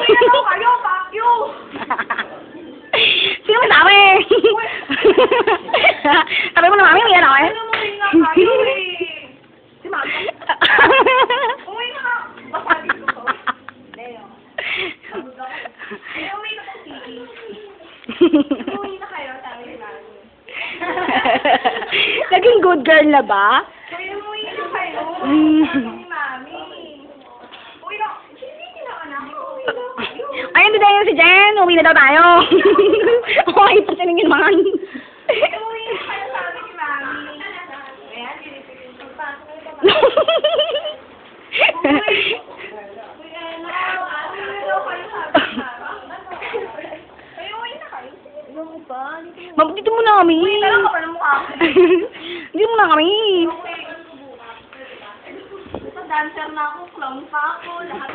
Ano kayo? Fuck you! Sino may sabi? Sabi mo na mami, uwi na ako eh. Ano mo rin nga kayo eh? Si mami. Uwi na ka. Basta dito ko. Leo. Uwi na kong TV. Uwi na kayo, sabi ni mami. Naging good girl na ba? Uwi na kayo. Sabi ni mami. Uwi na. Hindi na anak. Uwi na kayo. Ay, hindi tayo si Jen. Uwi na daw tayo. Okay, pasalingin man. Uwi na kayo, sabi ni mami. Ayan, dinipilin ko pa. Dito mo na kami. Talaga ka pa ng mukha ko. Dito mo na kami. Okay. Dancer na ako, clown pa ako, lahat.